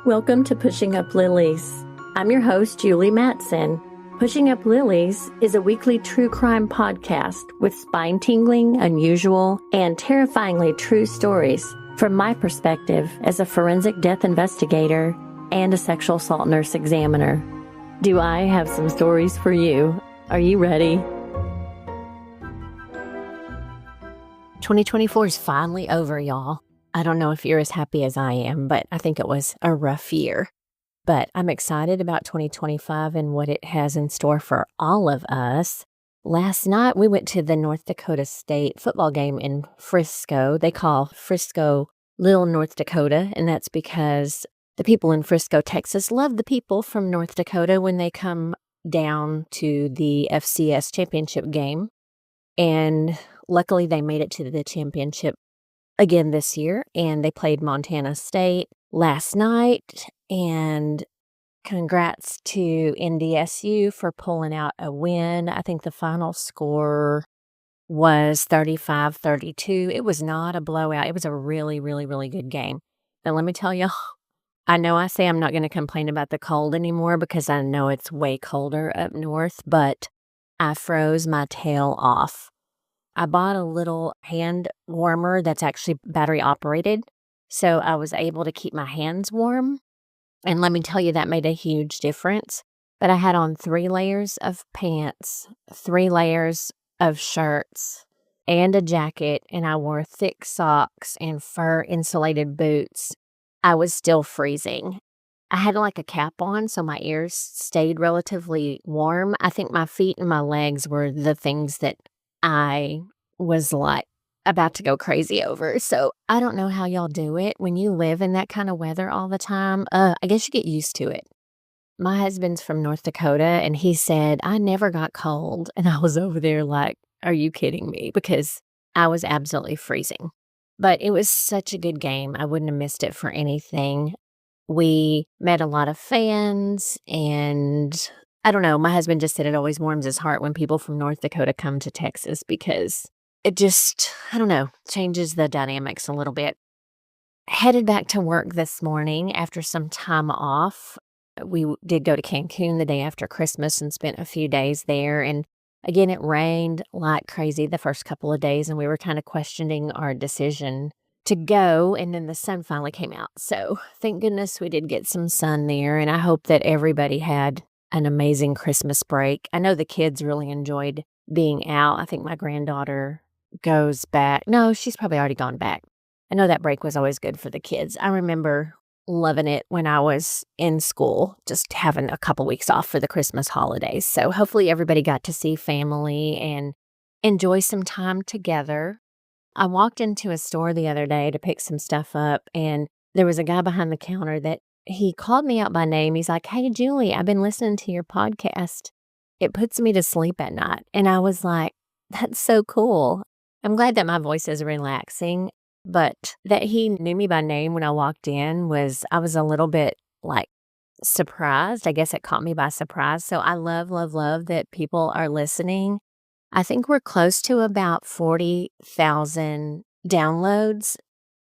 Welcome to Pushing Up Lilies. I'm your host, Julie Mattson. Pushing Up Lilies is a weekly true crime podcast with spine-tingling, unusual, and terrifyingly true stories from my perspective as a forensic death investigator and a sexual assault nurse examiner. Do I have some stories for you? Are you ready? 2024 is finally over, y'all. I don't know if you're as happy as I am, but I think it was a rough year. But I'm excited about 2025 and what it has in store for all of us. Last night, we went to the North Dakota State football game in Frisco. They call Frisco Little North Dakota, and that's because the people in Frisco, Texas, love the people from North Dakota when they come down to the FCS championship game. And luckily, they made it to the championship again this year, and they played Montana State last night. And congrats to NDSU for pulling out a win. I think the final score was 35-32. It was not a blowout. It was a really, really, really good game. Now, let me tell you, I know I say I'm not going to complain about the cold anymore because I know it's way colder up north, but I froze my tail off. I bought a little hand warmer that's actually battery operated, so I was able to keep my hands warm. And let me tell you, that made a huge difference. But I had on 3 layers of pants, 3 layers of shirts, and a jacket, and I wore thick socks and fur insulated boots. I was still freezing. I had like a cap on, so my ears stayed relatively warm. I think my feet and my legs were the things that I was like about to go crazy over. So I don't know how y'all do it when you live in that kind of weather all the time. I guess you get used to it. My husband's from North Dakota, and he said, I never got cold. And I was over there like, are you kidding me? Because I was absolutely freezing. But it was such a good game. I wouldn't have missed it for anything. We met a lot of fans, and I don't know, my husband just said it always warms his heart when people from North Dakota come to Texas because it just, I don't know, changes the dynamics a little bit. Headed back to work this morning after some time off. We did go to Cancun the day after Christmas and spent a few days there. And again, it rained like crazy the first couple of days, and we were kind of questioning our decision to go, and then the sun finally came out. So thank goodness we did get some sun there, and I hope that everybody had an amazing Christmas break. I know the kids really enjoyed being out. I think my granddaughter goes back. No, she's probably already gone back. I know that break was always good for the kids. I remember loving it when I was in school, just having a couple weeks off for the Christmas holidays. So hopefully everybody got to see family and enjoy some time together. I walked into a store the other day to pick some stuff up, and there was a guy behind the counter that he called me out by name. He's like, hey, Julie, I've been listening to your podcast. It puts me to sleep at night. And I was like, that's so cool. I'm glad that my voice is relaxing, but that he knew me by name when I walked in I was a little bit like surprised. I guess it caught me by surprise. So I love, love, love that people are listening. I think we're close to about 40,000 downloads,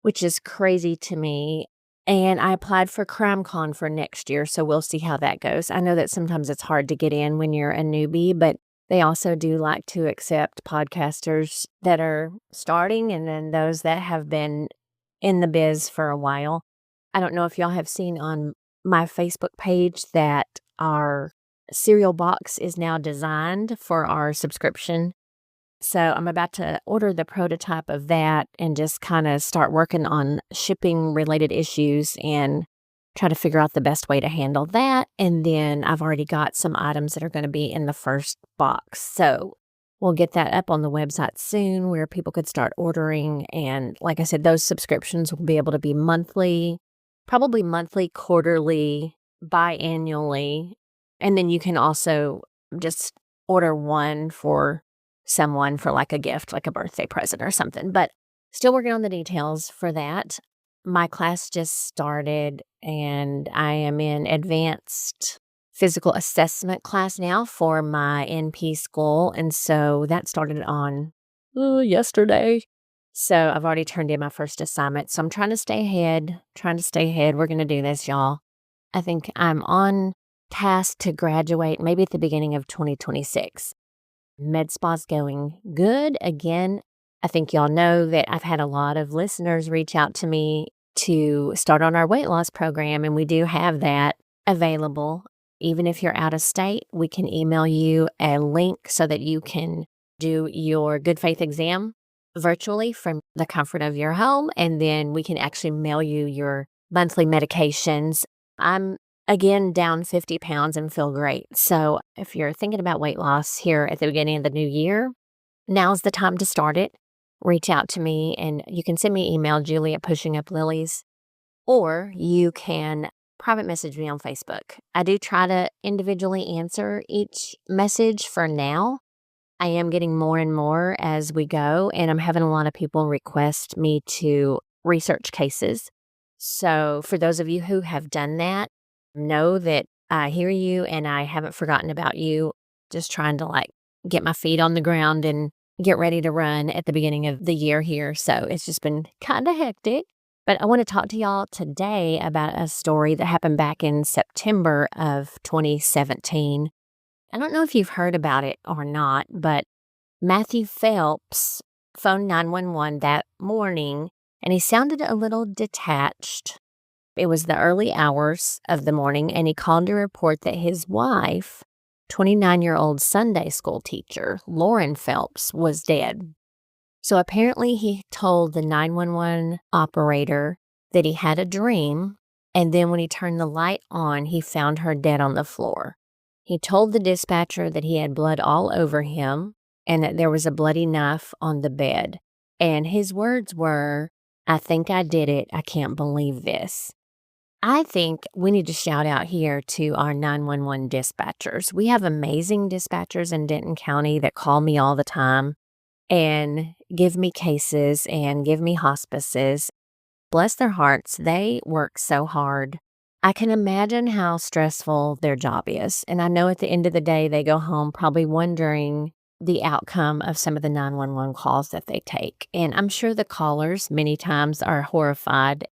which is crazy to me. And I applied for CrimeCon for next year, so we'll see how that goes. I know that sometimes it's hard to get in when you're a newbie, but they also do like to accept podcasters that are starting and then those that have been in the biz for a while. I don't know if y'all have seen on my Facebook page that our cereal box is now designed for our subscription. So I'm about to order the prototype of that and just kind of start working on shipping related issues and try to figure out the best way to handle that. And then I've already got some items that are going to be in the first box. So we'll get that up on the website soon where people could start ordering. And like I said, those subscriptions will be able to be monthly, probably monthly, quarterly, biannually. And then you can also just order one for someone for like a gift, like a birthday present or something. But still working on the details for that. My class just started and I am in advanced physical assessment class now for my NP school. And so that started on yesterday. So I've already turned in my first assignment. So I'm trying to stay ahead, We're going to do this, y'all. I think I'm on task to graduate maybe at the beginning of 2026. Med spa's going good. Again, I think y'all know that I've had a lot of listeners reach out to me to start on our weight loss program, and we do have that available. Even if you're out of state, we can email you a link so that you can do your good faith exam virtually from the comfort of your home, and then we can actually mail you your monthly medications. I'm again down 50 pounds and feel great. So if you're thinking about weight loss here at the beginning of the new year, now's the time to start it. Reach out to me, and you can send me email, Julie at Pushing Up Lilies, or you can private message me on Facebook. I do try to individually answer each message for now. I am getting more and more as we go, and I'm having a lot of people request me to research cases. So for those of you who have done that, know that I hear you and I haven't forgotten about you. Just trying to get my feet on the ground and get ready to run at the beginning of the year here. So it's just been kind of hectic. But I want to talk to y'all today about a story that happened back in September of 2017. I don't know if you've heard about it or not, but Matthew Phelps phoned 911 that morning, and he sounded a little detached. It was the early hours of the morning, and he called to report that his wife, 29-year-old Sunday school teacher, Lauren Phelps, was dead. So apparently he told the 911 operator that he had a dream, and then when he turned the light on, he found her dead on the floor. He told the dispatcher that he had blood all over him and that there was a bloody knife on the bed. And his words were, "I think I did it. I can't believe this." I think we need to shout out here to our 911 dispatchers. We have amazing dispatchers in Denton County that call me all the time and give me cases and give me hospices. Bless their hearts, they work so hard. I can imagine how stressful their job is. And I know at the end of the day, they go home probably wondering the outcome of some of the 911 calls that they take. And I'm sure the callers many times are horrified.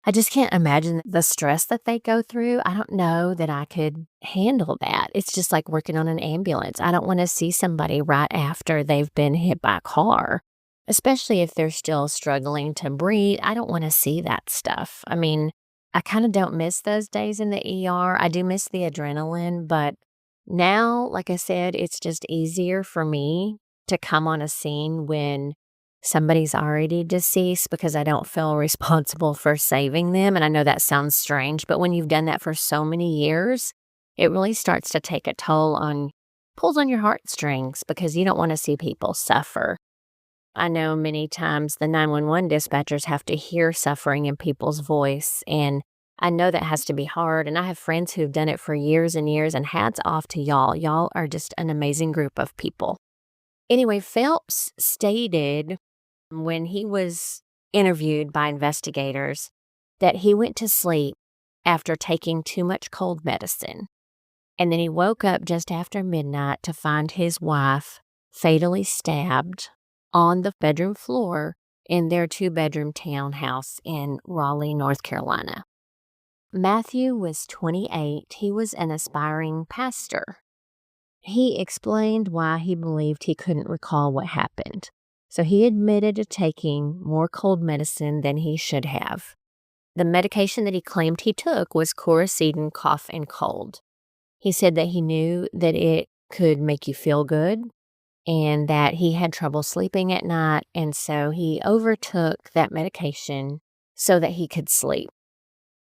I just can't imagine the stress that they go through. I don't know that I could handle that. It's just like working on an ambulance. I don't want to see somebody right after they've been hit by a car, especially if they're still struggling to breathe. I don't want to see that stuff. I mean, I kind of don't miss those days in the ER. I do miss the adrenaline, but now, like I said, it's just easier for me to come on a scene when somebody's already deceased because I don't feel responsible for saving them. And I know that sounds strange, but when you've done that for so many years, it really starts to take a toll pulls on your heartstrings because you don't want to see people suffer. I know many times the 911 dispatchers have to hear suffering in people's voice, and I know that has to be hard, and I have friends who've done it for years and years, and hats off to y'all. Y'all are just an amazing group of people. Anyway, Phelps stated when he was interviewed by investigators that he went to sleep after taking too much cold medicine, and then he woke up just after midnight to find his wife fatally stabbed on the bedroom floor in their 2-bedroom townhouse in Raleigh, North Carolina. Matthew was 28. He was an aspiring pastor. He explained why he believed he couldn't recall what happened. So he admitted to taking more cold medicine than he should have. The medication that he claimed he took was Coricidin cough and cold. He said that he knew that it could make you feel good, and that he had trouble sleeping at night, and so he overtook that medication so that he could sleep.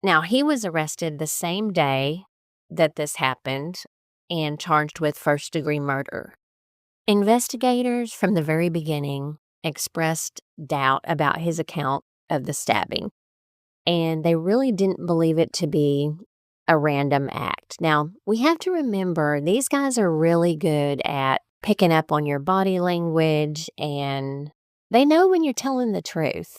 Now, he was arrested the same day that this happened and charged with first-degree murder. Investigators from the very beginning expressed doubt about his account of the stabbing, and they really didn't believe it to be a random act. Now, we have to remember these guys are really good at picking up on your body language, and they know when you're telling the truth.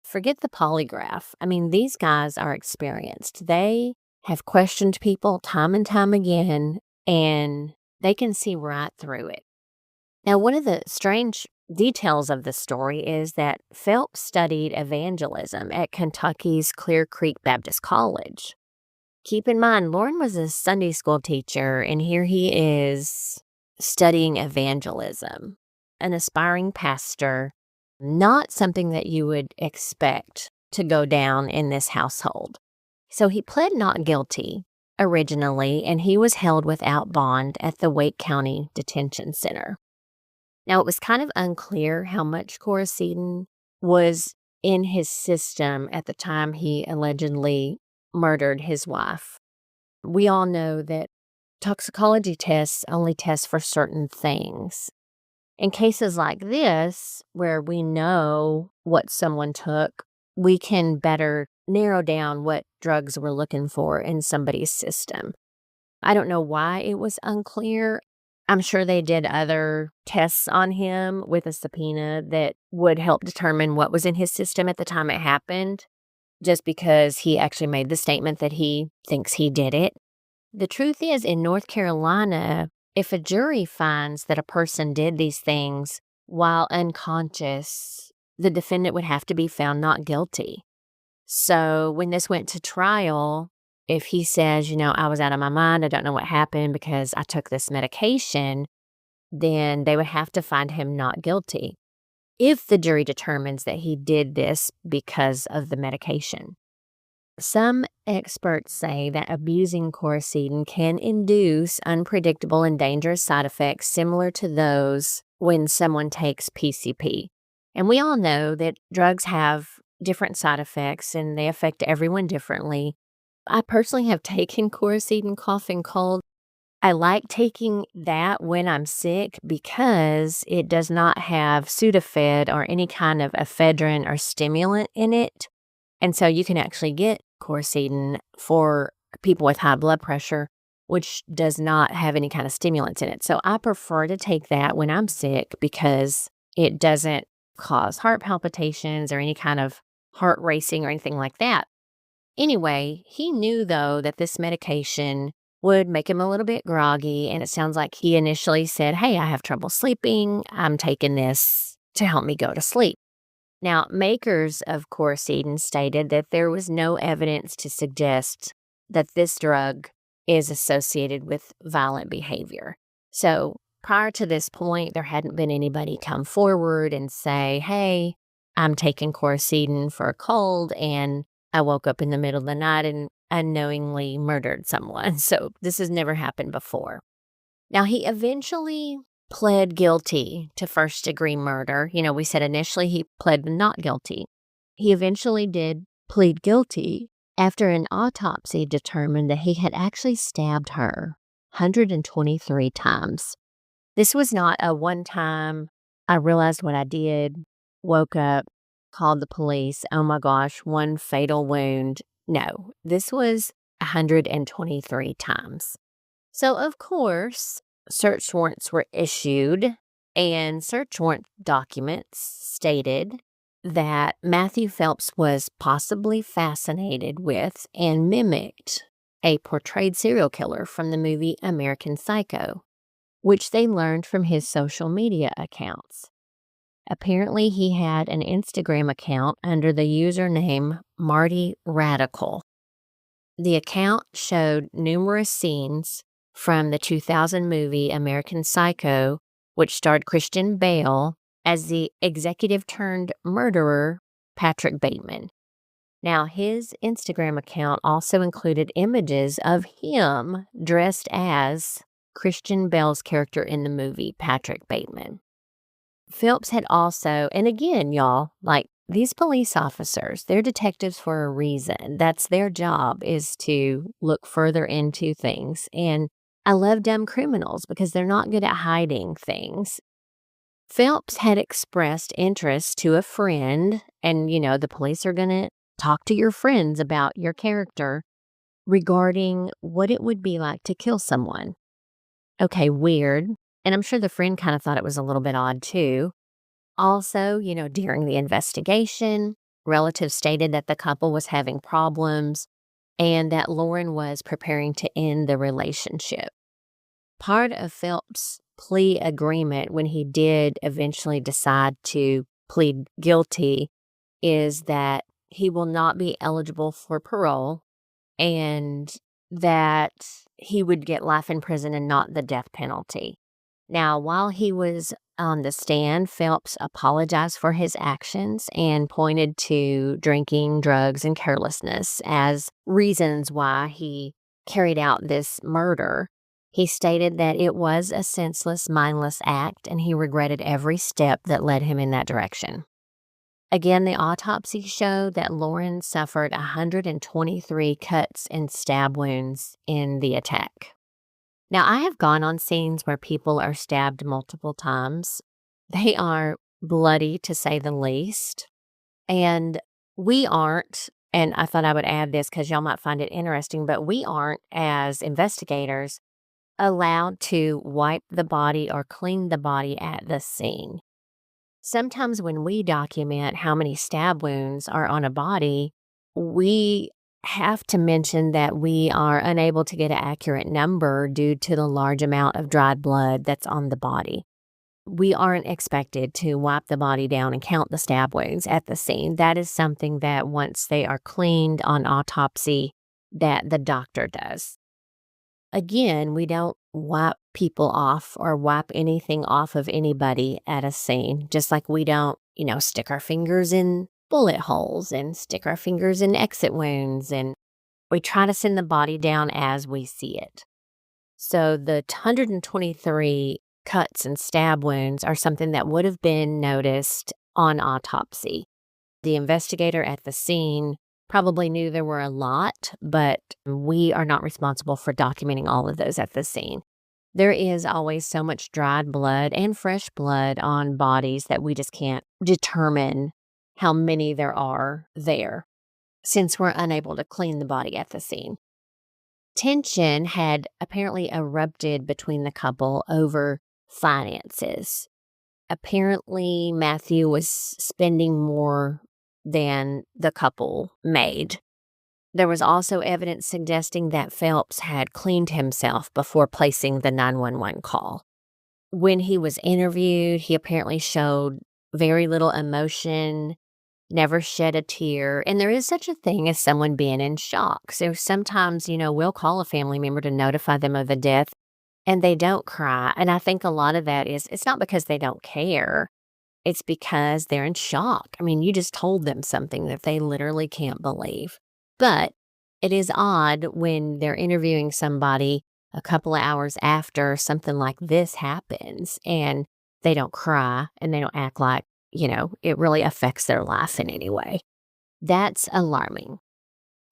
Forget the polygraph. I mean, these guys are experienced. They have questioned people time and time again, and they can see right through it. Now, one of the strange details of the story is that Phelps studied evangelism at Kentucky's Clear Creek Baptist College. Keep in mind, Lauren was a Sunday school teacher, and here he is studying evangelism, an aspiring pastor, not something that you would expect to go down in this household. So he pled not guilty originally, and he was held without bond at the Wake County Detention Center. Now, it was kind of unclear how much Coracetin was in his system at the time he allegedly murdered his wife. We all know that toxicology tests only test for certain things. In cases like this, where we know what someone took, we can better narrow down what drugs we're looking for in somebody's system. I don't know why it was unclear. I'm sure they did other tests on him with a subpoena that would help determine what was in his system at the time it happened, just because he actually made the statement that he thinks he did it. The truth is, in North Carolina, if a jury finds that a person did these things while unconscious, the defendant would have to be found not guilty. So when this went to trial, if he says, I was out of my mind, I don't know what happened because I took this medication, then they would have to find him not guilty if the jury determines that he did this because of the medication. Some experts say that abusing Coracetin can induce unpredictable and dangerous side effects similar to those when someone takes PCP. And we all know that drugs have different side effects and they affect everyone differently. I personally have taken Coracetin cough and cold. I like taking that when I'm sick because it does not have Sudafed or any kind of ephedrine or stimulant in it. And so you can actually get Coracetin for people with high blood pressure, which does not have any kind of stimulants in it. So I prefer to take that when I'm sick because it doesn't cause heart palpitations or any kind of heart racing or anything like that. Anyway, he knew, though, that this medication would make him a little bit groggy, and it sounds like he initially said, hey, I have trouble sleeping. I'm taking this to help me go to sleep. Now, makers of Coracetin stated that there was no evidence to suggest that this drug is associated with violent behavior. So prior to this point, there hadn't been anybody come forward and say, hey, I'm taking Coracetin for a cold, and I woke up in the middle of the night and unknowingly murdered someone. So this has never happened before. Now, he eventually pled guilty to first-degree murder. We said initially he pled not guilty. He eventually did plead guilty after an autopsy determined that he had actually stabbed her 123 times. This was not a one-time, I realized what I did, woke up, called the police, oh my gosh, one fatal wound. No, this was 123 times. So, of course, search warrants were issued, and search warrant documents stated that Matthew Phelps was possibly fascinated with and mimicked a portrayed serial killer from the movie American Psycho, which they learned from his social media accounts. Apparently, he had an Instagram account under the username Marty Radical. The account showed numerous scenes from the 2000 movie American Psycho, which starred Christian Bale as the executive-turned-murderer Patrick Bateman. Now, his Instagram account also included images of him dressed as Christian Bale's character in the movie, Patrick Bateman. Phelps had also, and again, y'all, these police officers, they're detectives for a reason. That's their job, is to look further into things. And I love dumb criminals because they're not good at hiding things. Phelps had expressed interest to a friend, and, the police are going to talk to your friends about your character regarding what it would be like to kill someone. Okay, weird. And I'm sure the friend kind of thought it was a little bit odd too. Also, during the investigation, relatives stated that the couple was having problems and that Lauren was preparing to end the relationship. Part of Phelps' plea agreement when he did eventually decide to plead guilty is that he will not be eligible for parole and that he would get life in prison and not the death penalty. Now, while he was on the stand, Phelps apologized for his actions and pointed to drinking, drugs, and carelessness as reasons why he carried out this murder. He stated that it was a senseless, mindless act, and he regretted every step that led him in that direction. Again, the autopsy showed that Lauren suffered 123 cuts and stab wounds in the attack. Now, I have gone on scenes where people are stabbed multiple times. They are bloody, to say the least. And we aren't, and I thought I would add this because y'all might find it interesting, but we aren't, as investigators, allowed to wipe the body or clean the body at the scene. Sometimes when we document how many stab wounds are on a body, we have to mention that we are unable to get an accurate number due to the large amount of dried blood that's on the body. We aren't expected to wipe the body down and count the stab wounds at the scene. That is something that once they are cleaned on autopsy, that the doctor does. Again, we don't wipe people off or wipe anything off of anybody at a scene, just like we don't, stick our fingers in bullet holes and stick our fingers in exit wounds, and we try to send the body down as we see it. So the 123 cuts and stab wounds are something that would have been noticed on autopsy. The investigator at the scene probably knew there were a lot, but we are not responsible for documenting all of those at the scene. There is always so much dried blood and fresh blood on bodies that we just can't determine how many there are there, since we're unable to clean the body at the scene. Tension had apparently erupted between the couple over finances. Apparently, Matthew was spending more than the couple made. There was also evidence suggesting that Phelps had cleaned himself before placing the 911 call. When he was interviewed, he apparently showed very little emotion, never shed a tear, and there is such a thing as someone being in shock. So sometimes, we'll call a family member to notify them of a death, and they don't cry. And I think a lot of that is, it's not because they don't care. It's because they're in shock. I mean, you just told them something that they literally can't believe. But it is odd when they're interviewing somebody a couple of hours after something like this happens and they don't cry and they don't act like, it really affects their life in any way. That's alarming.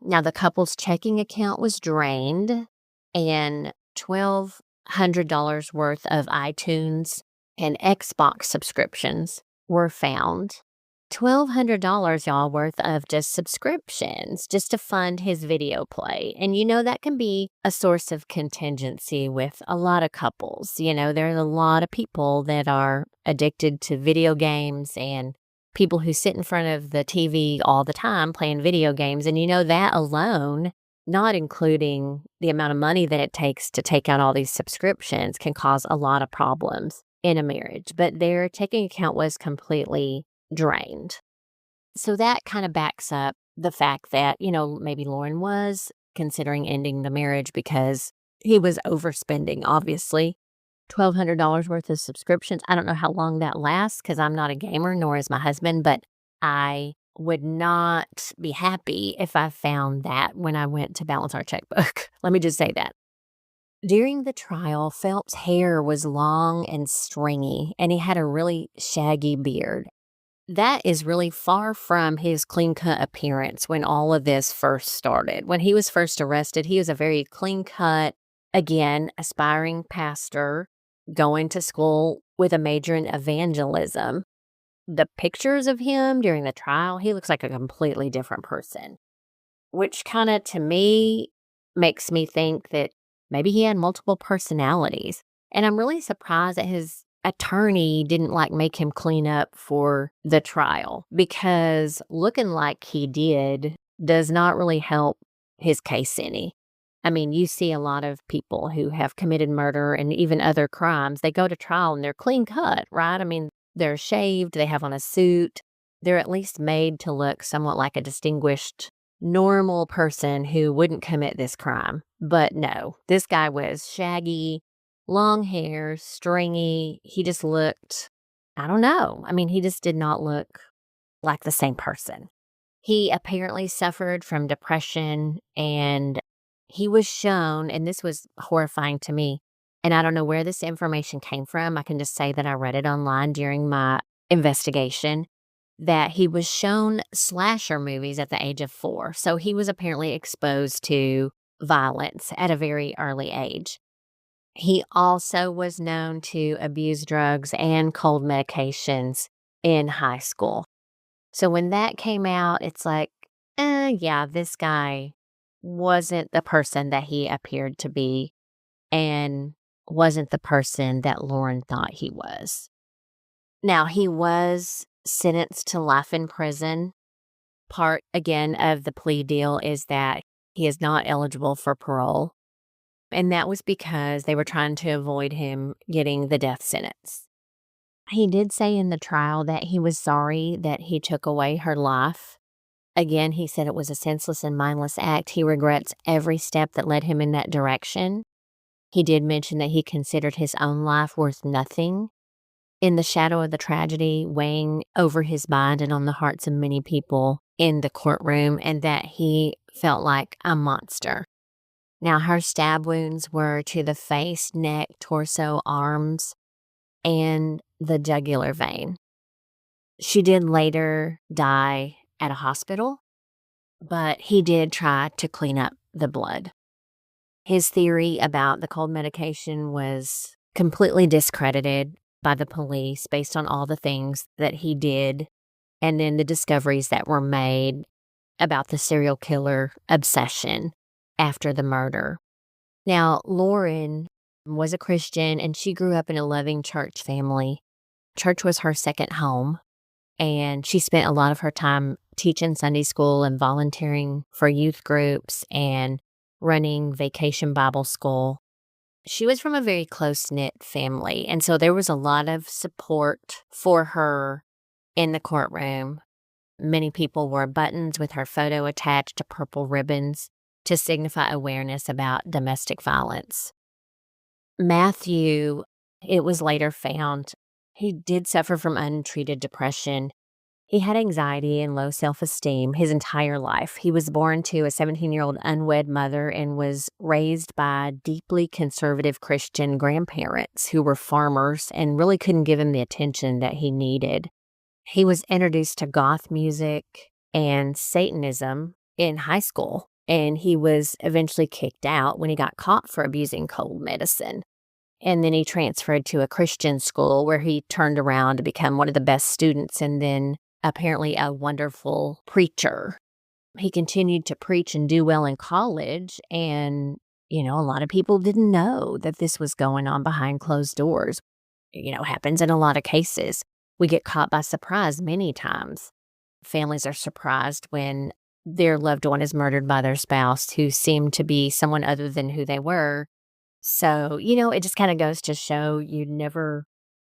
Now, the couple's checking account was drained and $1,200 worth of iTunes and Xbox subscriptions were found. $1,200, y'all, worth of just subscriptions just to fund his video play. And that can be a source of contingency with a lot of couples. There's a lot of people that are addicted to video games and people who sit in front of the TV all the time playing video games. And that alone, not including the amount of money that it takes to take out all these subscriptions, can cause a lot of problems in a marriage. But their checking account was completely drained. So that kind of backs up the fact that, maybe Lauren was considering ending the marriage because he was overspending, obviously. $1,200 worth of subscriptions. I don't know how long that lasts because I'm not a gamer, nor is my husband, but I would not be happy if I found that when I went to balance our checkbook. Let me just say that. During the trial, Phelps' hair was long and stringy, and he had a really shaggy beard. That is really far from his clean-cut appearance when all of this first started. When he was first arrested, he was a very clean-cut, again, aspiring pastor, going to school with a major in evangelism. The pictures of him during the trial, he looks like a completely different person, which kind of, to me, makes me think that maybe he had multiple personalities. And I'm really surprised that his attorney didn't make him clean up for the trial, because looking like he did does not really help his case any. I mean, you see a lot of people who have committed murder and even other crimes. They go to trial and they're clean cut, right? I mean, they're shaved, they have on a suit. They're at least made to look somewhat like a distinguished, normal person who wouldn't commit this crime. But no, this guy was shaggy, long hair, stringy. He just looked, I don't know. I mean, he just did not look like the same person. He apparently suffered from depression, and he was shown, and this was horrifying to me, and I don't know where this information came from. I can just say that I read it online during my investigation, that he was shown slasher movies at the age of 4. So he was apparently exposed to violence at a very early age. He also was known to abuse drugs and cold medications in high school. So when that came out, it's like, yeah, this guy wasn't the person that he appeared to be and wasn't the person that Lauren thought he was. Now, he was sentenced to life in prison. Part, again, of the plea deal is that he is not eligible for parole. And that was because they were trying to avoid him getting the death sentence. He did say in the trial that he was sorry that he took away her life. Again, he said it was a senseless and mindless act. He regrets every step that led him in that direction. He did mention that he considered his own life worth nothing in the shadow of the tragedy weighing over his mind and on the hearts of many people in the courtroom, and that he felt like a monster. Now, her stab wounds were to the face, neck, torso, arms, and the jugular vein. She did later die at a hospital, but he did try to clean up the blood. His theory about the cold medication was completely discredited by the police based on all the things that he did and then the discoveries that were made about the serial killer obsession after the murder. Now, Lauren was a Christian and she grew up in a loving church family. Church was her second home, and she spent a lot of her time teaching Sunday school and volunteering for youth groups and running Vacation Bible School. She was from a very close-knit family, and so there was a lot of support for her in the courtroom. Many people wore buttons with her photo attached to purple ribbons to signify awareness about domestic violence. Matthew, it was later found, he did suffer from untreated depression. He had anxiety and low self-esteem his entire life. He was born to a 17-year-old unwed mother and was raised by deeply conservative Christian grandparents who were farmers and really couldn't give him the attention that he needed. He was introduced to goth music and Satanism in high school, and he was eventually kicked out when he got caught for abusing cold medicine. And then he transferred to a Christian school where he turned around to become one of the best students and then apparently a wonderful preacher. He continued to preach and do well in college, and, a lot of people didn't know that this was going on behind closed doors. Happens in a lot of cases. We get caught by surprise many times. Families are surprised when their loved one is murdered by their spouse who seemed to be someone other than who they were. So, it just kind of goes to show you never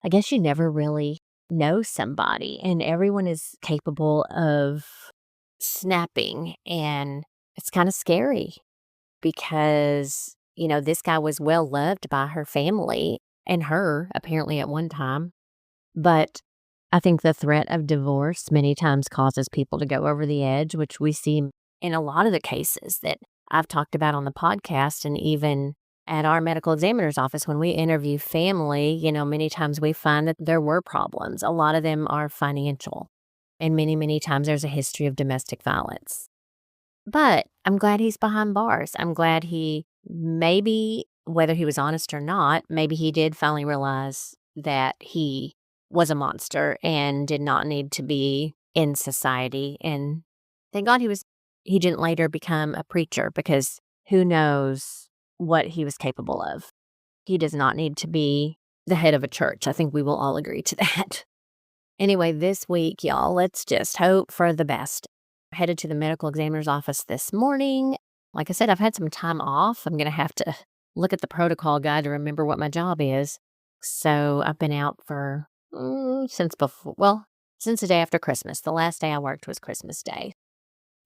really know somebody, and everyone is capable of snapping, and it's kind of scary because, this guy was well loved by her family and her apparently at one time, but I think the threat of divorce many times causes people to go over the edge, which we see in a lot of the cases that I've talked about on the podcast, and even at our medical examiner's office when we interview family, many times we find that there were problems. A lot of them are financial, and many, many times there's a history of domestic violence. But I'm glad he's behind bars. I'm glad he, maybe, whether he was honest or not, maybe he did finally realize that he was a monster and did not need to be in society. And thank God he didn't later become a preacher, because who knows what he was capable of. He does not need to be the head of a church. I think we will all agree to that. Anyway, this week, y'all, let's just hope for the best. I headed to the medical examiner's office this morning. like I said, I've had some time off. I'm going to have to look at the protocol guide to remember what my job is. So I've been out for since the day after Christmas. The last day I worked was Christmas Day.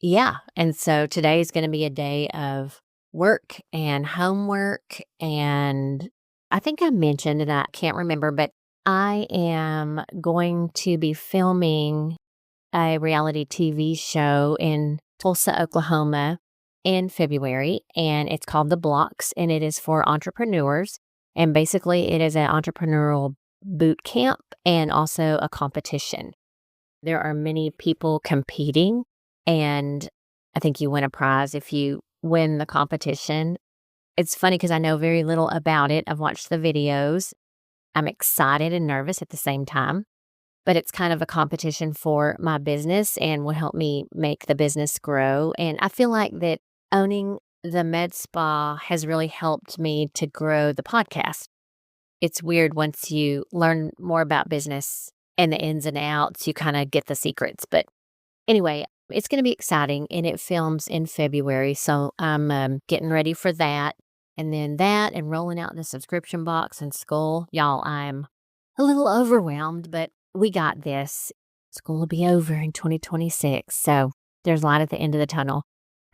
Yeah. And so today is going to be a day of work and homework. And I think I mentioned, and I can't remember, but I am going to be filming a reality TV show in Tulsa, Oklahoma in February. And it's called The Blocks, and it is for entrepreneurs. And basically, it is an entrepreneurial boot camp and also a competition. There are many people competing, and I think you win a prize if you win the competition. It's funny because I know very little about it. I've watched the videos. I'm excited and nervous at the same time, but it's kind of a competition for my business and will help me make the business grow. And I feel like that owning the med spa has really helped me to grow the podcast. It's weird once you learn more about business and the ins and outs, you kind of get the secrets. But anyway, it's going to be exciting, and it films in February. So I'm getting ready for that. And then that and rolling out the subscription box and school. Y'all, I'm a little overwhelmed, but we got this. School will be over in 2026. So there's light at the end of the tunnel.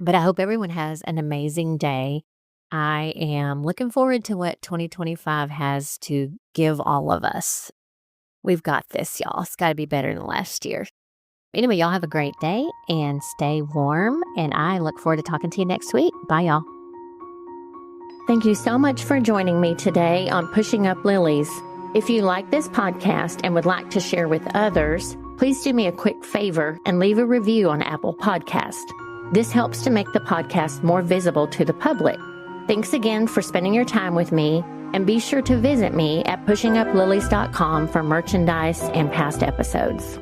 But I hope everyone has an amazing day. I am looking forward to what 2025 has to give all of us. We've got this, y'all. It's got to be better than last year. Anyway, y'all have a great day and stay warm. And I look forward to talking to you next week. Bye, y'all. Thank you so much for joining me today on Pushing Up Lilies. If you like this podcast and would like to share with others, please do me a quick favor and leave a review on Apple Podcast. This helps to make the podcast more visible to the public. Thanks again for spending your time with me, and be sure to visit me at pushinguplilies.com for merchandise and past episodes.